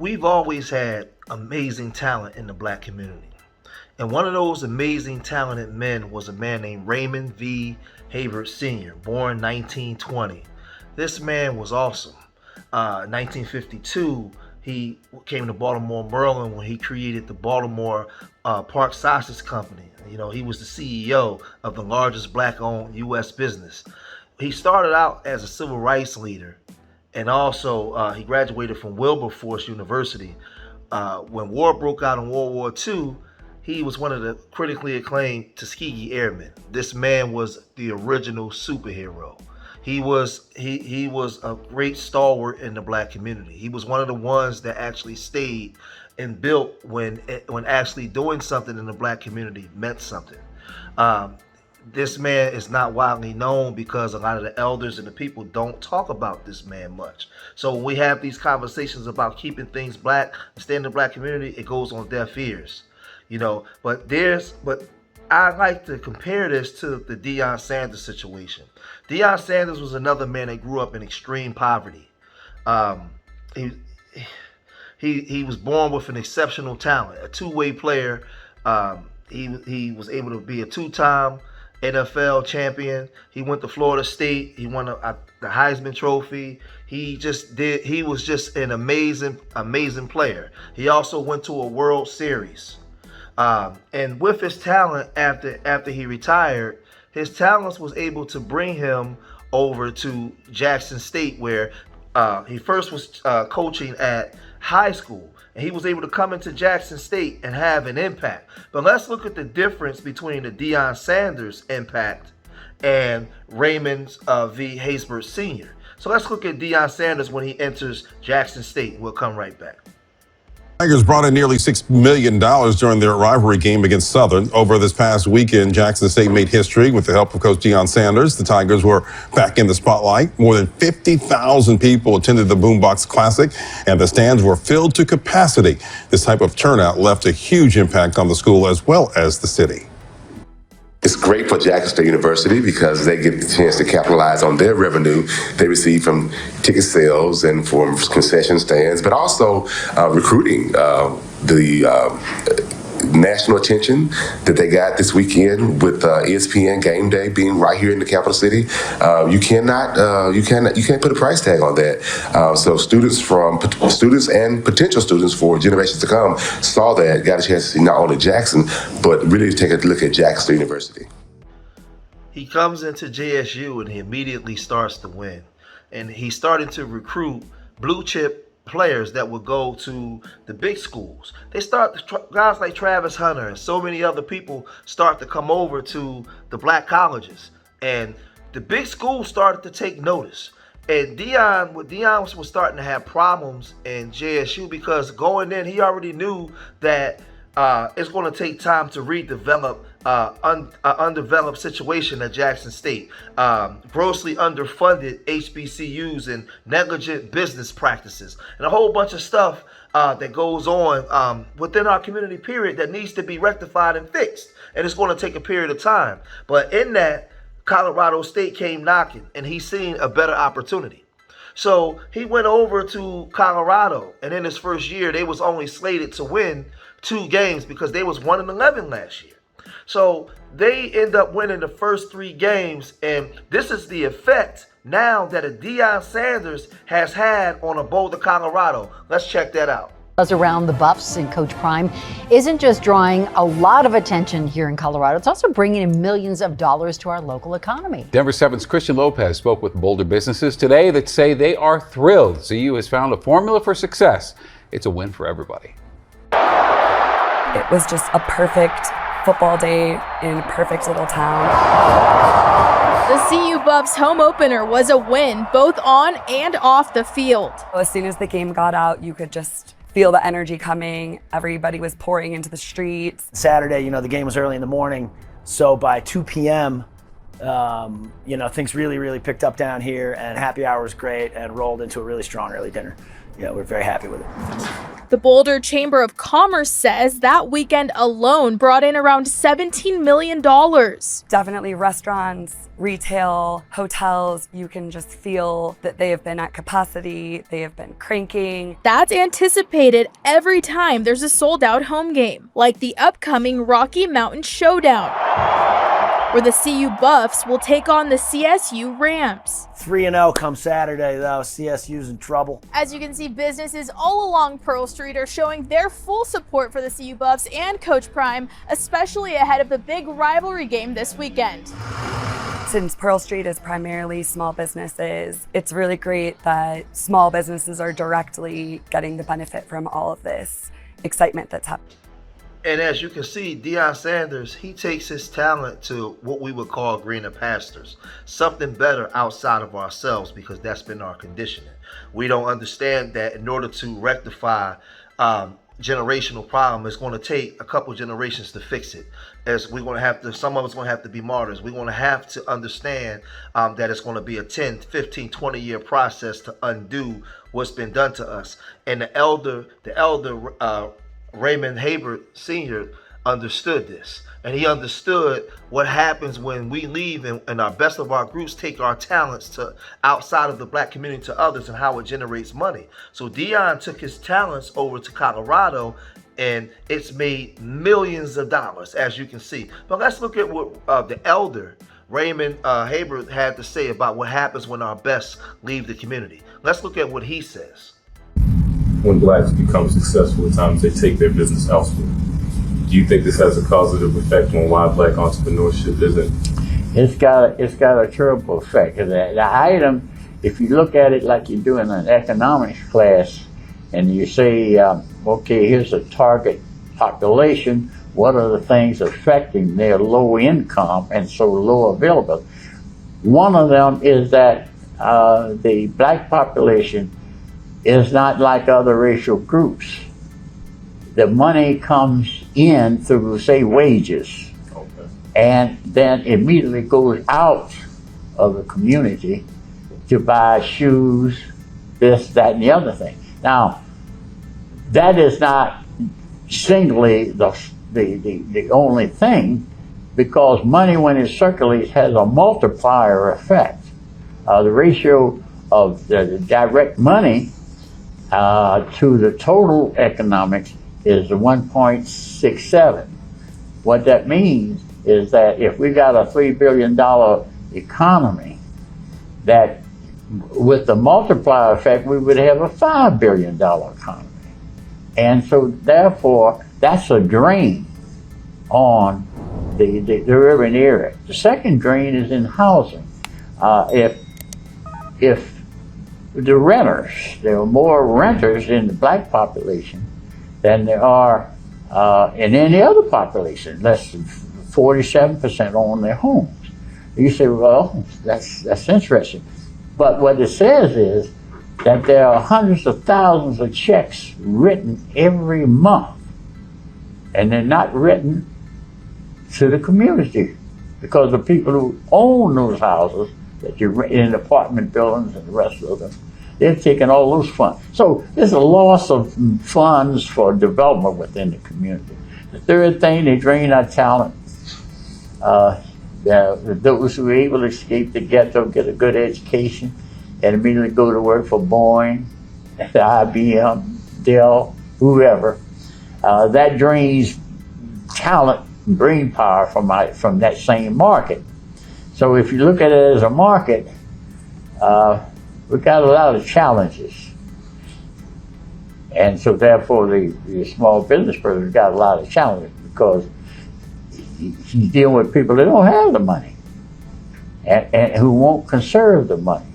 we've always had amazing talent in the black community. And one of those amazing talented men was a man named Raymond V. Hayward Sr., born 1920. This man was awesome. 1952, he came to Baltimore, Maryland when he created the Baltimore Park Sausage Company. You know, he was the CEO of the largest black-owned U.S. business. He started out as a civil rights leader, and also he graduated from Wilberforce University. When war broke out in World War II, he was one of the critically acclaimed Tuskegee Airmen. This man was the original superhero. He was a great stalwart in the black community. He was one of the ones that actually stayed and built when actually doing something in the black community meant something. This man is not widely known because a lot of the elders and the people don't talk about this man much. So when we have these conversations about keeping things black and staying in the black community, it goes on deaf ears. You know, but I like to compare this to the Deion Sanders situation. Deion Sanders was another man that grew up in extreme poverty. He was born with an exceptional talent, a two-way player. He was able to be a two-time NFL champion. He went to Florida State. He won the Heisman Trophy. He was just an amazing player. He also went to a World Series. And with his talent, after he retired, his talents was able to bring him over to Jackson State, where he first was coaching at high school. And he was able to come into Jackson State and have an impact. But let's look at the difference between the Deion Sanders impact and Raymond V. Haysbert Sr. So let's look at Deion Sanders when he enters Jackson State. We'll come right back. Tigers brought in nearly $6 million during their rivalry game against Southern. Over this past weekend, Jackson State made history with the help of Coach Deion Sanders. The Tigers were back in the spotlight. More than 50,000 people attended the Boombox Classic, and the stands were filled to capacity. This type of turnout left a huge impact on the school as well as the city. It's great for Jackson State University because they get the chance to capitalize on their revenue they receive from ticket sales and from concession stands, but also recruiting the national attention that they got this weekend with ESPN Game Day being right here in the capital city. You can't put a price tag on that. So students and potential students for generations to come saw that, got a chance to see not only Jackson, but really take a look at Jackson State University. He comes into JSU and he immediately starts to win. And he started to recruit blue chip players that would go to the big schools. Guys like Travis Hunter and so many other people start to come over to the black colleges, and the big schools started to take notice. And Deion was starting to have problems in JSU because going in, he already knew that it's going to take time to redevelop undeveloped situation at Jackson State. Grossly underfunded HBCUs and negligent business practices and a whole bunch of stuff that goes on within our community, period, that needs to be rectified and fixed. And it's going to take a period of time. But in that, Colorado State came knocking, and he's seen a better opportunity. So he went over to Colorado, and in his first year, they was only slated to win 2 games because they was 1-11 last year. So they end up winning the first 3 games, and this is the effect now that a Deion Sanders has had on a Boulder, Colorado. Let's check that out. Buzz around the Buffs and Coach Prime isn't just drawing a lot of attention here in Colorado, it's also bringing in millions of dollars to our local economy. Denver 7's Christian Lopez spoke with Boulder businesses today that say they are thrilled CU has found a formula for success. It's a win for everybody. It was just a perfect football day in a perfect little town. The CU Buffs home opener was a win, both on and off the field. As soon as the game got out, you could just feel the energy coming. Everybody was pouring into the streets. Saturday, the game was early in the morning, so by 2 p.m., things really picked up down here, and happy hour was great and rolled into a really strong early dinner. We're very happy with it. The Boulder Chamber of Commerce says that weekend alone brought in around $17 million. Definitely restaurants, retail, hotels, you can just feel that they have been at capacity, they have been cranking. That's anticipated every time there's a sold-out home game, like the upcoming Rocky Mountain Showdown, where the CU Buffs will take on the CSU Rams. 3-0 come Saturday, though. CSU's in trouble. As you can see, businesses all along Pearl Street are showing their full support for the CU Buffs and Coach Prime, especially ahead of the big rivalry game this weekend. Since Pearl Street is primarily small businesses, it's really great that small businesses are directly getting the benefit from all of this excitement that's happening. And as you can see, Deion Sanders, he takes his talent to what we would call greener pastures, something better outside of ourselves, because that's been our conditioning. We don't understand that in order to rectify generational problem, it's going to take a couple generations to fix it. As we're going to have to, some of us going to have to be martyrs. We're going to have to understand that it's going to be a 10, 15, 20-year process to undo what's been done to us. And the elder Raymond Haber Sr. understood this, and he understood what happens when we leave and our best of our groups take our talents to outside of the black community to others, and how it generates money. So Deion took his talents over to Colorado, and it's made millions of dollars, as you can see. But let's look at what the elder Raymond Haber had to say about what happens when our best leave the community. Let's look at what he says. When blacks become successful, at times they take their business elsewhere. Do you think this has a causative effect on why black entrepreneurship isn't? It's got a terrible effect. The item, if you look at it like you do in an economics class, and you say, okay, here's a target population, what are the things affecting their low income and so low availability? One of them is that the black population is not like other racial groups. The money comes in through, say, wages, okay, and then immediately goes out of the community to buy shoes, this, that, and the other thing. Now, that is not singly the only thing, because money, when it circulates, has a multiplier effect. The ratio of the direct money to the total economics is 1.67. What that means is that if we got a $3 billion economy, that with the multiplier effect, we would have a $5 billion economy. And so therefore, that's a drain on the urban area. The second drain is in housing. If the renters, there are more renters in the black population than there are in any other population. Less than 47% own their homes. You say, well, that's interesting. But what it says is that there are hundreds of thousands of checks written every month, and they're not written to the community, because the people who own those houses that you rent in apartment buildings and the rest of them, they're taking all those funds. So there's a loss of funds for development within the community. The third thing, they drain our talent. Those who are able to escape the ghetto get a good education and immediately go to work for Boeing, IBM, Dell, whoever. That drains talent and brain power from that same market. So if you look at it as a market, we've got a lot of challenges. And so therefore the small business person has got a lot of challenges, because he's dealing with people that don't have the money and who won't conserve the money.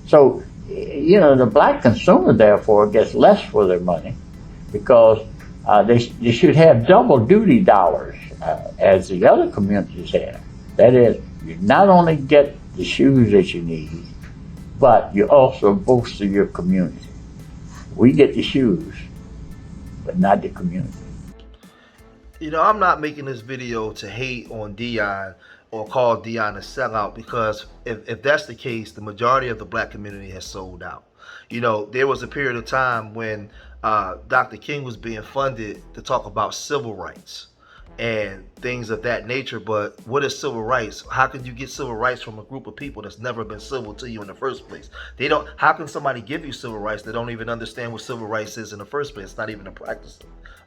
So, the black consumer therefore gets less for their money, because they should have double duty dollars as the other communities have. That is, you not only get the shoes that you need, but you also bolster your community. We get the shoes, but not the community. I'm not making this video to hate on Deion or call Deion a sellout, because if that's the case, the majority of the black community has sold out. There was a period of time when Dr. King was being funded to talk about civil rights and things of that nature. But what is civil rights? How can you get civil rights from a group of people that's never been civil to you in the first place? They don't. How can somebody give you civil rights that don't even understand what civil rights is in the first place? It's not even a practice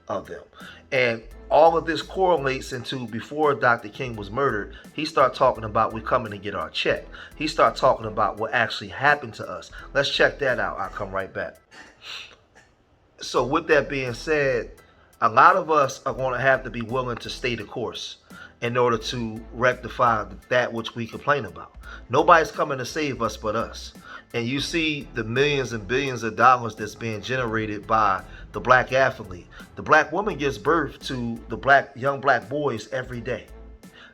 of them. And all of this correlates into before Dr. King was murdered, he started talking about we coming to get our check. He started talking about what actually happened to us. Let's check that out. I'll come right back. So with that being said, a lot of us are going to have to be willing to stay the course in order to rectify that which we complain about. Nobody's coming to save us but us. And you see the millions and billions of dollars that's being generated by the black athlete. The black woman gives birth to the young black boys every day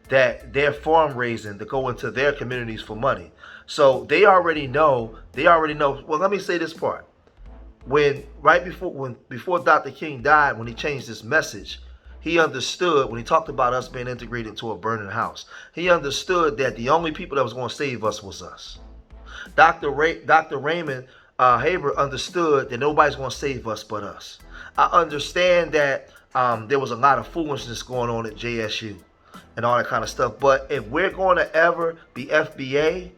that they're farm raising to go into their communities for money. So they already know. Well, let me say this part. Before Dr. King died, when he changed his message, he understood, when he talked about us being integrated into a burning house, he understood that the only people that was going to save us was us. Dr. Raymond Haber understood that nobody's going to save us but us. I understand that there was a lot of foolishness going on at JSU and all that kind of stuff. But if we're going to ever be FBA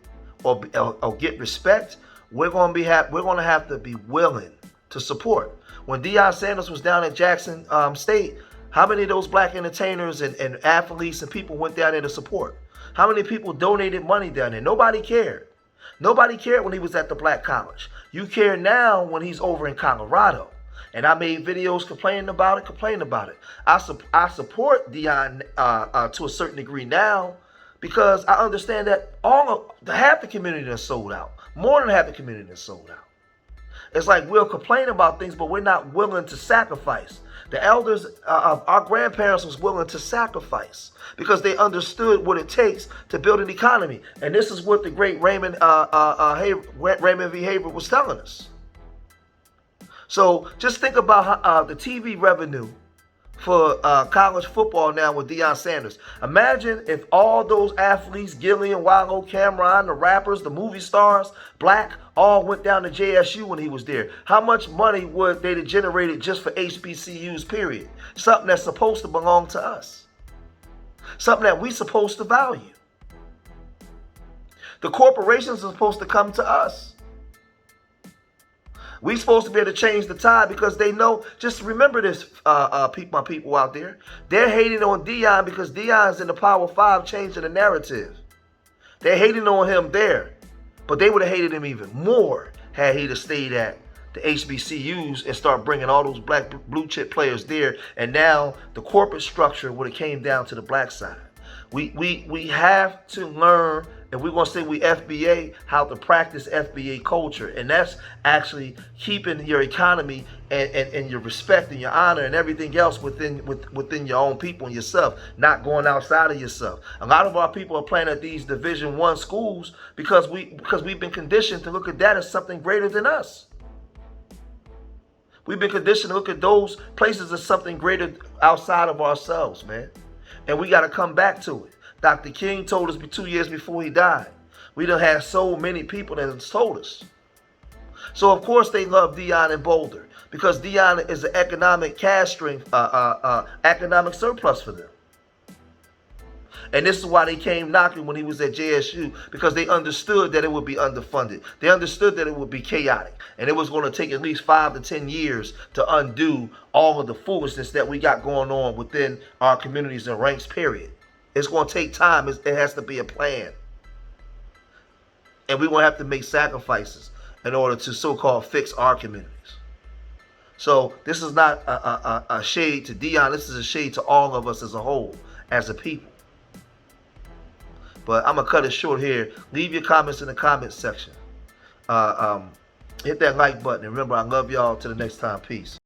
or get respect, we're going to have to be willing to support. When Deion Sanders was down at Jackson State, how many of those black entertainers and athletes and people went down there to support? How many people donated money down there? Nobody cared. Nobody cared when he was at the black college. You care now when he's over in Colorado. And I made videos complaining about it. I support Deion to a certain degree now because I understand that half the community is sold out. More than half the community is sold out. It's like we'll complain about things, but we're not willing to sacrifice. The elders, our grandparents was willing to sacrifice because they understood what it takes to build an economy. And this is what the great Raymond V. Haber was telling us. So just think about the TV revenue for college football now with Deion Sanders. Imagine if all those athletes, Gillian, Wallow, Cameron, the rappers, the movie stars, black, all went down to JSU when he was there. How much money would they have generated just for HBCUs, period? Something that's supposed to belong to us. Something that we're supposed to value. The corporations are supposed to come to us. We're supposed to be able to change the tide because they know. Just remember this, my people out there. They're hating on Deion because Deion's in the Power 5 changing the narrative. They're hating on him there. But they would have hated him even more had he stayed at the HBCUs and start bringing all those black blue chip players there. And now the corporate structure would have came down to the black side. We have to learn, if we're going to say we FBA, how to practice FBA culture. And that's actually keeping your economy and your respect and your honor and everything else within your own people and yourself, not going outside of yourself. A lot of our people are playing at these Division I schools because we've been conditioned to look at that as something greater than us. We've been conditioned to look at those places as something greater outside of ourselves, man. And we got to come back to it. Dr. King told us 2 years before he died. We done had so many people that have told us. So, of course, they love Deion in Boulder because Deion is an economic cash string, economic surplus for them. And this is why they came knocking when he was at JSU, because they understood that it would be underfunded. They understood that it would be chaotic. And it was going to take at least 5 to 10 years to undo all of the foolishness that we got going on within our communities and ranks, period. It's going to take time. It has to be a plan. And we're going to have to make sacrifices in order to so-called fix our communities. So this is not a shade to Deion. This is a shade to all of us as a whole, as a people. But I'm going to cut it short here. Leave your comments in the comments section. Hit that like button. And remember, I love y'all. Till the next time. Peace.